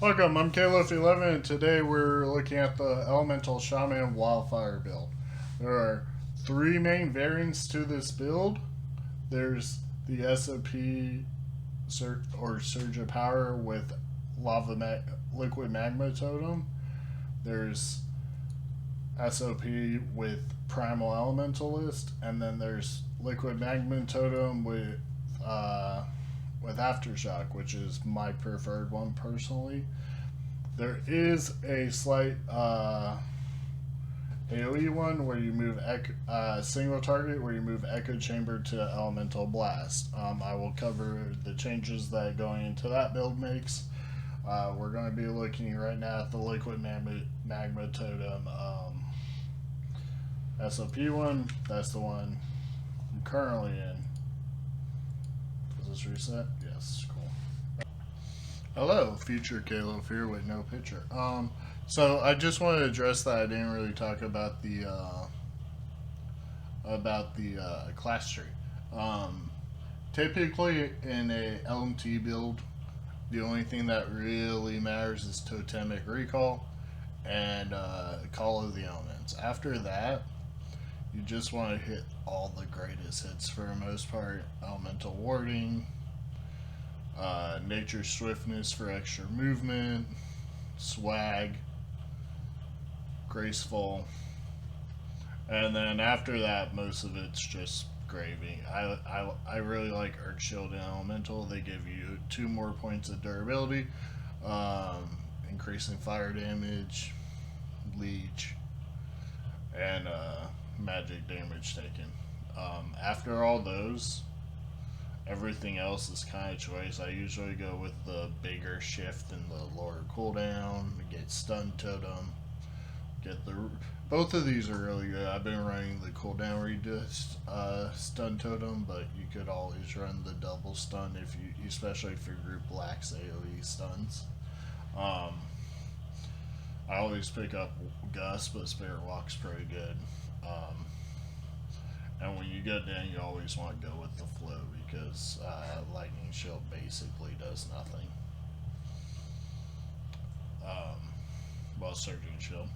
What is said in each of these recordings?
Welcome, I'm Kloaf11, and today we're looking at the Elemental Shaman Wildfire build. There are three main variants to this build. There's the SOP or Surge of Power with Liquid Magma Totem. There's SOP with Primal Elementalist, and then there's Liquid Magma Totem with Aftershock, which is my preferred one personally. There is a slight AoE one where you move single target where you move Echo Chamber to Elemental Blast. I will cover the changes that going into that build makes. We're going to be looking right now at the Liquid Magma Totem SOP one. That's the one I'm currently in. Does this reset? Yes, cool. Hello, future Kloaf here with no picture. So I just want to address that I didn't really talk about the class tree. Typically in a LMT build, the only thing that really matters is Totemic Recall and Call of the Elements. After that, you just want to hit all the greatest hits for the most part. Elemental Warding, Nature Swiftness for extra movement, Swag, Graceful, and then after that, most of it's just gravy. I really like Earth Shield and Elemental. They give you 2 more points of durability, increasing fire damage, leech, and magic damage taken. After all those, everything else is kind of choice. I usually go with the bigger shift and the lower cooldown, get stun totem, both of these are really good. I've been running the cooldown reduced stun totem, but you could always run the double stun especially if your group lacks AoE stuns. I always pick up Gust, but Spirit Walk's pretty good. And when you get down, you always want to go with the flow because Lightning Shield basically does nothing. Well, Surging Shield.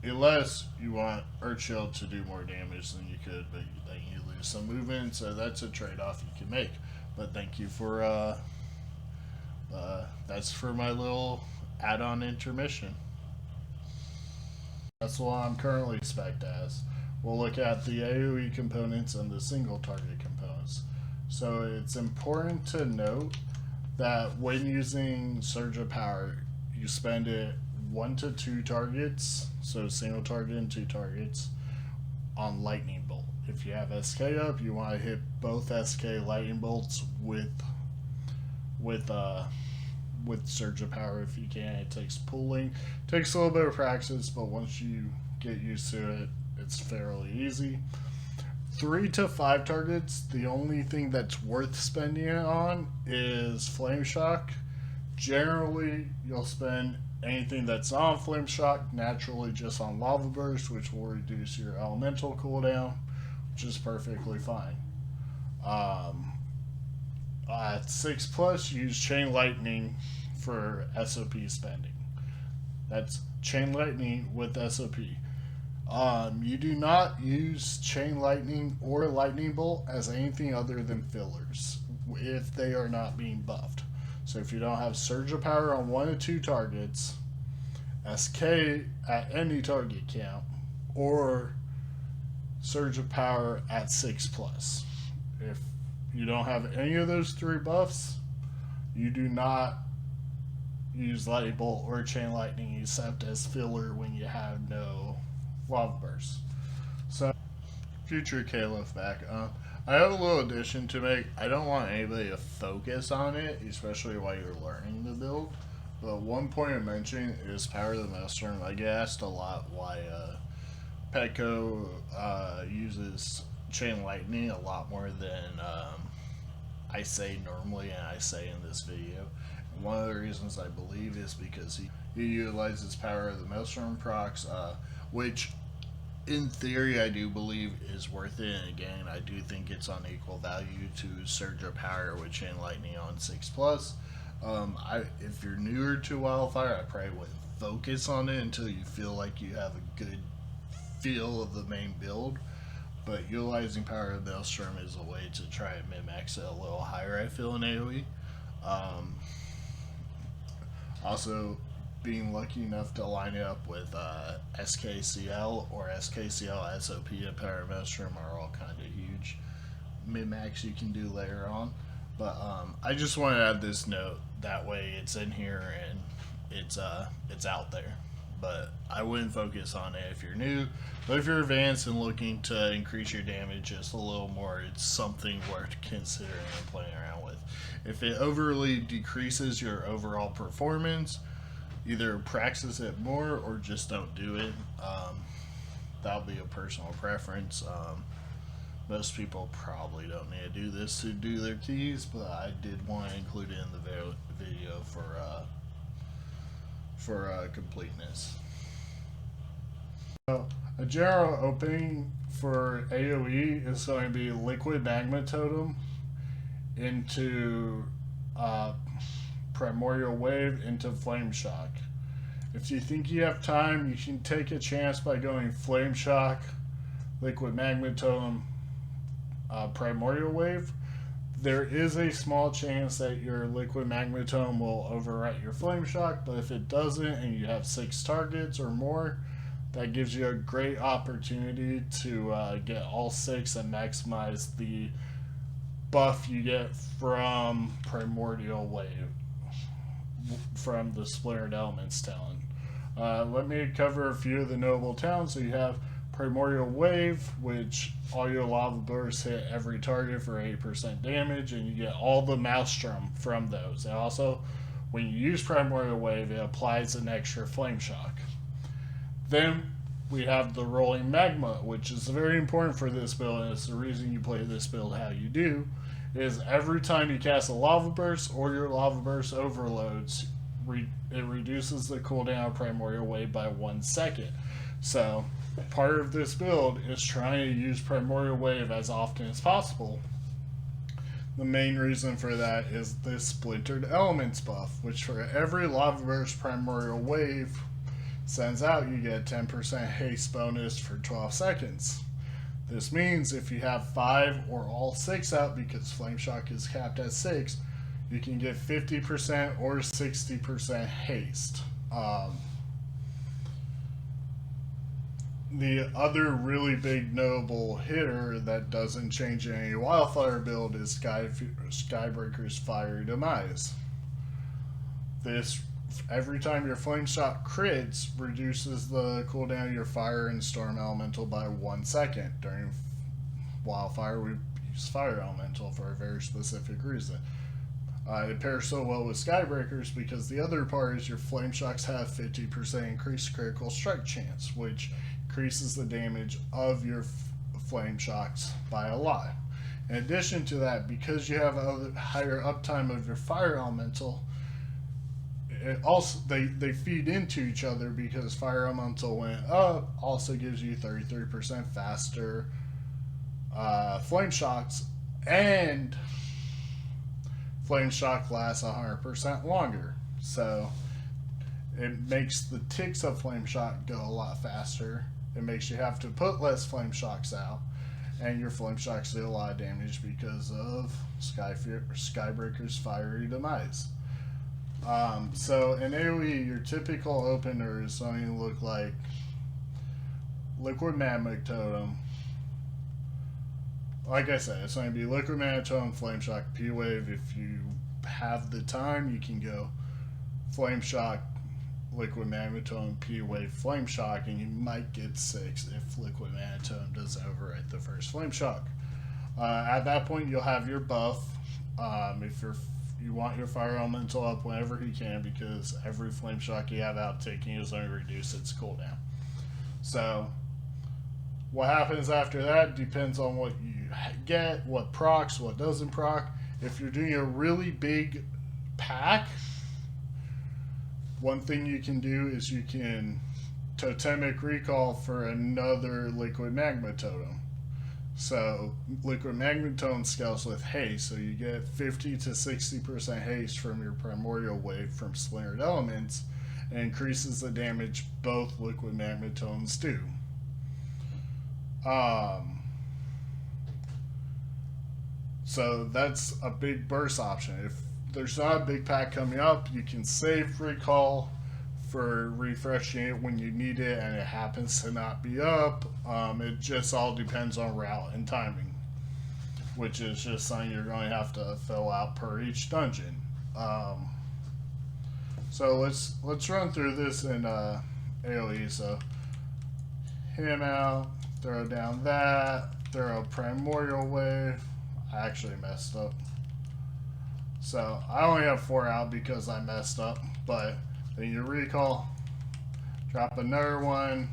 Unless you want Earth Shield to do more damage than you could, but then you lose some movement, so that's a trade-off you can make. But thank you for, that's for my little add-on intermission. That's what I'm currently spec'd as. We'll look at the AoE components and the single target components. So it's important to note that when using Surge of Power, you spend it 1 to 2 targets, so single target and 2 targets, on Lightning Bolt. If you have SK up, you want to hit both SK Lightning Bolts with Surge of Power if you can. It takes pooling. It takes a little bit of practice, but once you get used to it, it's fairly easy. 3 to 5 targets, the only thing that's worth spending it on is Flame Shock. Generally, you'll spend anything that's on Flame Shock naturally just on Lava Burst, which will reduce your elemental cooldown, which is perfectly fine. At 6+, use Chain Lightning for SOP spending. That's Chain Lightning with SOP. You do not use Chain Lightning or Lightning Bolt as anything other than fillers if they are not being buffed. So if you don't have Surge of Power on 1 to 2 targets, SK at any target count, or Surge of Power at 6+. If you don't have any of those 3 buffs, you do not use Lightning Bolt or Chain Lightning except as filler when you have no Lava Burst. So, future Kloaf back. I have a little addition to make. I don't want anybody to focus on it, especially while you're learning the build. But one point of mention is Power of the Maelstrom. I get asked a lot why Petco uses Chain Lightning a lot more than I say normally and I say in this video. And one of the reasons I believe is because he utilizes Power of the Maelstrom procs, which in theory I do believe is worth it. And again, I do think it's on equal value to Surge of Power with Chain Lightning on 6+. If you're newer to Wildfire, I probably wouldn't focus on it until you feel like you have a good feel of the main build. But utilizing Power of Maelstrom is a way to try and min-max it a little higher, I feel, in AoE. Um, Also, being lucky enough to line it up with SKCL or SKCL SOP and Power of Maelstrom are all kind of huge min-max you can do later on. But I just want to add this note. That way, it's in here and it's out there. But I wouldn't focus on it if you're new. But if you're advanced and looking to increase your damage just a little more, it's something worth considering and playing around with. If it overly decreases your overall performance, either practice it more or just don't do it. That'll be a personal preference. Most people probably don't need to do this to do their keys, but I did want to include it in the video for completeness. So, a general opening for AoE is going to be Liquid Magma Totem into Primordial Wave into Flame Shock. If you think you have time, you can take a chance by going Flame Shock, Liquid Magma Totem, Primordial Wave. There is a small chance that your Liquid Magma Totem will overwrite your Flame Shock, but if it doesn't and you have 6 targets or more, that gives you a great opportunity to get all 6 and maximize the buff you get from Primordial Wave, from the Splintered Elements talent. Let me cover a few of the notable talents. So you have Primordial Wave, which all your lava bursts hit every target for 8% damage, and you get all the Maelstrom from those. And also, when you use Primordial Wave, it applies an extra Flame Shock. Then we have the Rolling Magma, which is very important for this build, and it's the reason you play this build how you do, is every time you cast a Lava Burst or your Lava Burst overloads, it reduces the cooldown of Primordial Wave by 1 second. So, part of this build is trying to use Primordial Wave as often as possible. The main reason for that is the Splintered Elements buff, which for every Lava Burst Primordial Wave sends out, you get 10% haste bonus for 12 seconds. This means if you have 5 or all 6 out, because Flame Shock is capped at 6, you can get 50% or 60% haste. The other really big notable hitter that doesn't change any Wildfire build is Skybreaker's Fiery Demise. This, every time your Flame Shock crits, reduces the cooldown of your Fire and Storm Elemental by 1 second. During Wildfire, we use Fire Elemental for a very specific reason. It pairs so well with Skybreakers because the other part is your Flame Shocks have 50% increased critical strike chance, which increases the damage of your Flame Shocks by a lot. In addition to that, because you have a higher uptime of your Fire Elemental, it also they feed into each other, because Fire Elemental went up also gives you 33% faster Flame Shocks, and Flame Shock lasts 100% longer. So it makes the ticks of Flame Shock go a lot faster. It makes you have to put less Flame Shocks out, and your Flame Shocks do a lot of damage because of Skybreaker's Fiery Demise. So in AoE, your typical opener is something to look like Liquid Magma Totem. Like I said, it's going to be Liquid Magma Totem, Flame Shock, P-Wave. If you have the time, you can go Flame Shock, Liquid Magma Totem, P-Wave, Flame Shock, and you might get 6 if Liquid Magma Totem doesn't overwrite the first Flame Shock. At that point, you'll have your buff. If you want your Fire Elemental up whenever you can, because every Flame Shock you have out taking is going to reduce its cooldown. So what happens after that depends on what you get, what procs, what doesn't proc. If you're doing a really big pack, one thing you can do is you can Totemic Recall for another Liquid Magma Totem. So liquid magnetone scales with haste, so you get 50 to 60% haste from your primordial wave from splintered elements, and increases the damage both liquid magnetones do. So that's a big burst option. If there's not a big pack coming up, you can save recall for refreshing it when you need it and it happens to not be up. It just all depends on route and timing, which is just something you're going to have to fill out per each dungeon. So let's run through this in AoE. So him out, throw down that, throw a primordial wave. I actually messed up. So I only have 4 out because I messed up, but then you recall, drop another one,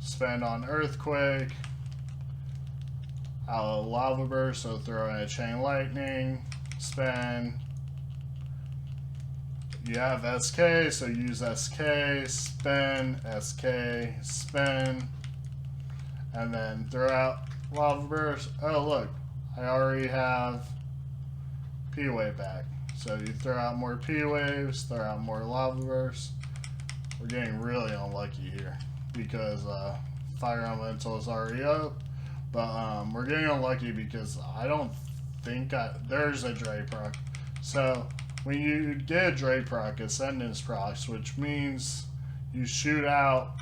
spend on Earthquake, out of Lava Burst, so throw in a Chain Lightning, spend. You have SK, so use SK, spend, SK, spend, and then throw out Lava Burst. Oh look, I already have P-Wave back. So you throw out more P-Waves, throw out more Lava Bursts. We're getting really unlucky here because Fire Elemental is already up. But we're getting unlucky because I don't think there's a Dre proc. So when you get a Dre proc, Ascendance procs, which means you shoot out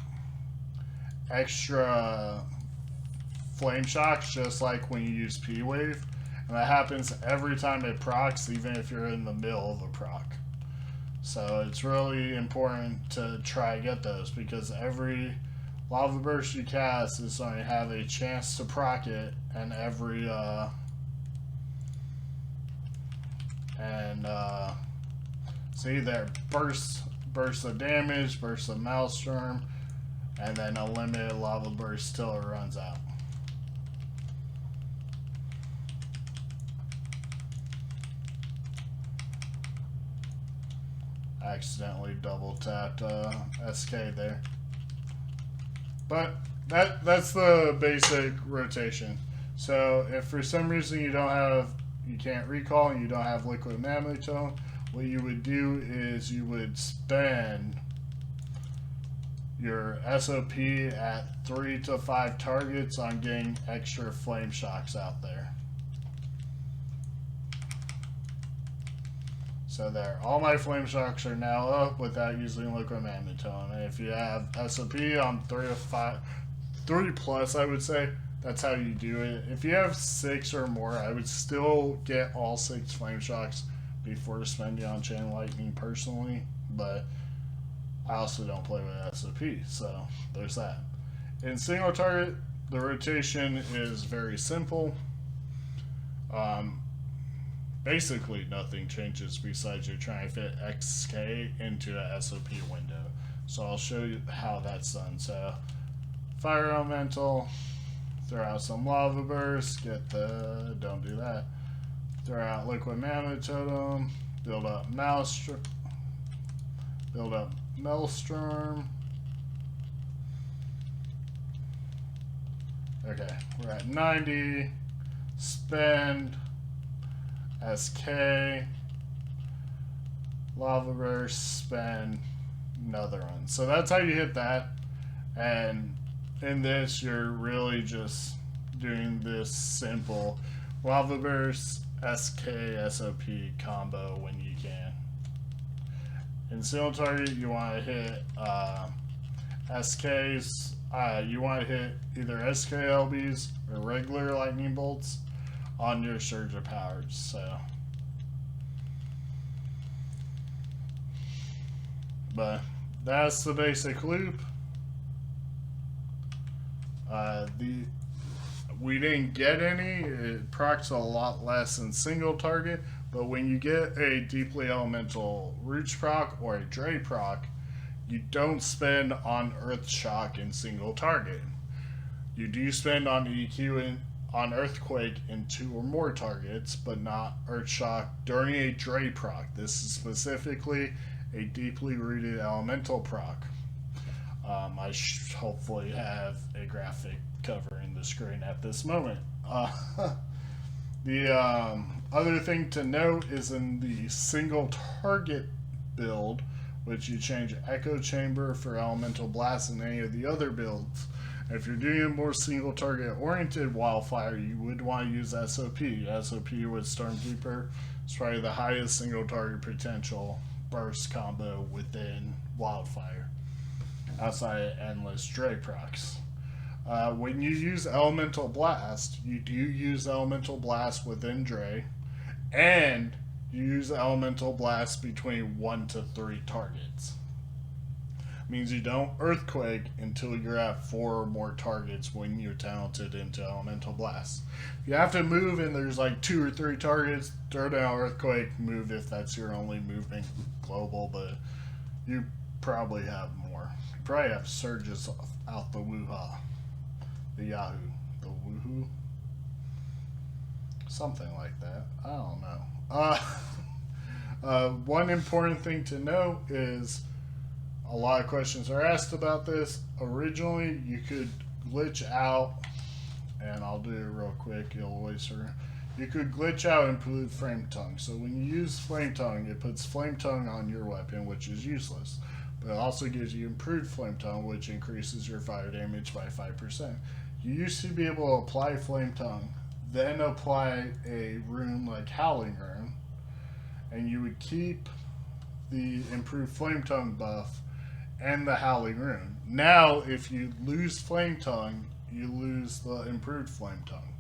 extra flame shocks just like when you use P-Wave. And that happens every time it procs, even if you're in the middle of a proc. So it's really important to try to get those because every Lava Burst you cast is going to have a chance to proc it, and every see there, burst of damage, burst of Maelstrom, and then a limited Lava Burst till it runs out. Accidentally double tapped SK there, but that's the basic rotation. So if for some reason you can't recall and you don't have liquid magnetone, what you would do is you would spend your SOP at 3 to 5 targets on getting extra flame shocks out there. So there, all my flame shocks are now up without using liquid magnetone. And if you have SOP on 3 plus, I would say that's how you do it. If you have 6 or more, I would still get all 6 flame shocks before spending on Chain Lightning personally. But I also don't play with SOP, so there's that. In single target, the rotation is very simple. Basically nothing changes besides you're trying to fit XK into a SOP window. So I'll show you how that's done. So Fire Elemental, throw out some Lava Burst, don't do that. Throw out Liquid Magnetone, build up Maelstrom. Okay, we're at 90, spend, SK, Lava Burst, spend, another one. So that's how you hit that. And in this, you're really just doing this simple Lava Burst, SK, SOP combo when you can. In single target, you want to hit SKs. You want to hit either SKLBs or regular lightning bolts on your surge of powers. So, but that's the basic loop. We didn't get any. It procs a lot less than single target, but when you get a deeply elemental Roots proc or a Dre proc, you don't spend on Earth Shock in single target. You do spend on EQ on Earthquake in 2 or more targets, but not Earth Shock during a Dre proc. This is specifically a deeply rooted elemental proc. I hopefully have a graphic covering the screen at this moment. The other thing to note is in the single target build, which you change Echo Chamber for Elemental Blast and any of the other builds. If you're doing a more single target oriented Wildfire, you would want to use SOP. SOP with Stormkeeper is probably the highest single target potential burst combo within Wildfire, outside of Endless Dre procs. When you use Elemental Blast, you do use Elemental Blast within Dre, and you use Elemental Blast between 1 to 3 targets. Means you don't Earthquake until you're at 4 or more targets when you're talented into Elemental Blast. If you have to move and there's like 2 or 3 targets, throw down Earthquake, move if that's your only movement global, but you probably have more. You probably have Surges out the woo-ha. The Yahoo. The woohoo? Something like that. I don't know. One important thing to note is a lot of questions are asked about this. Originally, you could glitch out, and I'll do it real quick. You'll waste her. You could glitch out and put Flame Tongue. So when you use Flame Tongue, it puts Flame Tongue on your weapon, which is useless. But it also gives you improved Flame Tongue, which increases your fire damage by 5%. You used to be able to apply Flame Tongue, then apply a rune like Howling Rune, and you would keep the improved Flame Tongue buff and the Howling Rune. Now, if you lose Flame Tongue, you lose the improved Flame Tongue.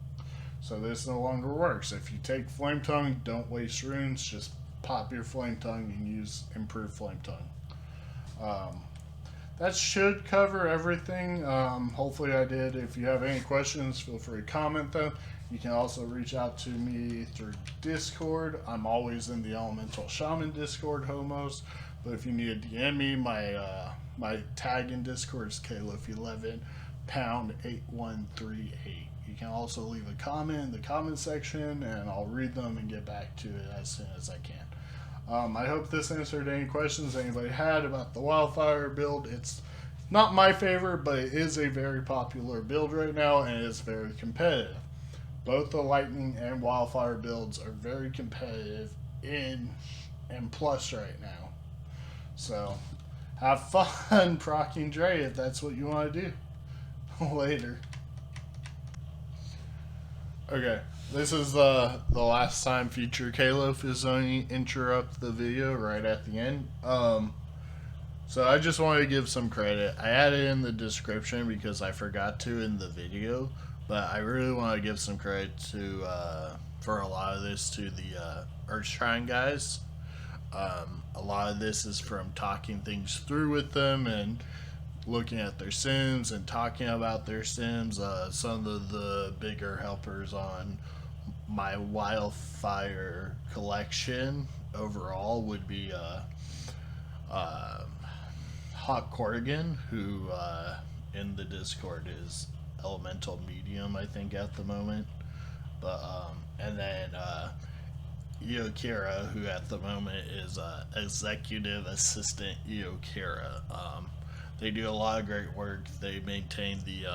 So this no longer works. If you take Flame Tongue, don't waste runes, just pop your Flame Tongue and use improved Flame Tongue. That should cover everything. Hopefully I did. If you have any questions, feel free to comment them. You can also reach out to me through Discord. I'm always in the Elemental Shaman Discord, homos. But if you need to DM me, my tag in Discord is Kloaf11's #8138. You can also leave a comment in the comment section, and I'll read them and get back to it as soon as I can. I hope this answered any questions anybody had about the Wildfire build. It's not my favorite, but it is a very popular build right now, and it's very competitive. Both the Lightning and Wildfire builds are very competitive in M+ right now. So, have fun procking Dre if that's what you want to do. Later. Okay, this is the last time future Kloaf is going to interrupt the video right at the end. So I just want to give some credit. I added in the description because I forgot to in the video, but I really want to give some credit to for a lot of this to the Earthshrine guys. A lot of this is from talking things through with them and looking at their sims and talking about their sims. Some of the bigger helpers on my Wildfire collection overall would be Hawk Corrigan, who in the Discord is Elemental Medium, I think, at the moment. But and then Iokira, who at the moment is Executive Assistant Iokira. They do a lot of great work. They maintain the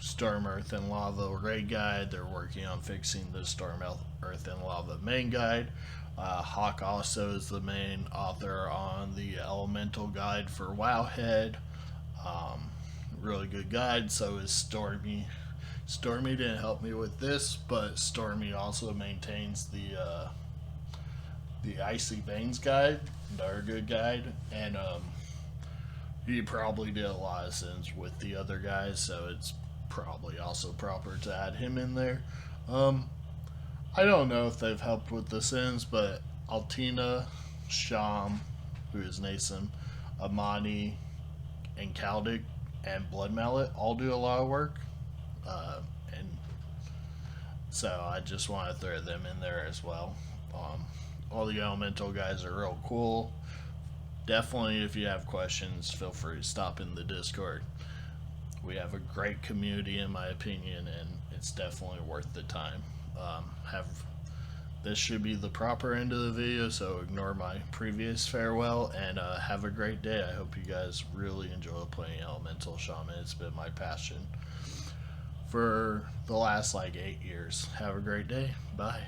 Storm, Earth, and Lava raid guide. They're working on fixing the Storm, Earth, and Lava main guide. Hawk also is the main author on the Elemental guide for Wowhead. Really good guide. So is Stormy. Stormy didn't help me with this, but Stormy also maintains the Icy-Veins guide, another good guide, and he probably did a lot of sims with the other guys, so it's probably also proper to add him in there. I don't know if they've helped with the sims, but Altina, Sham, who is Nasim, Amani, and Kaldic, and Blood Mallet all do a lot of work, and so I just want to throw them in there as well. All the Elemental guys are real cool. Definitely, if you have questions, feel free to stop in the Discord. We have a great community, in my opinion, and it's definitely worth the time. Have this should be the proper end of the video, so ignore my previous farewell, and have a great day. I hope you guys really enjoy playing Elemental Shaman. It's been my passion for the last like 8 years. Have a great day. Bye.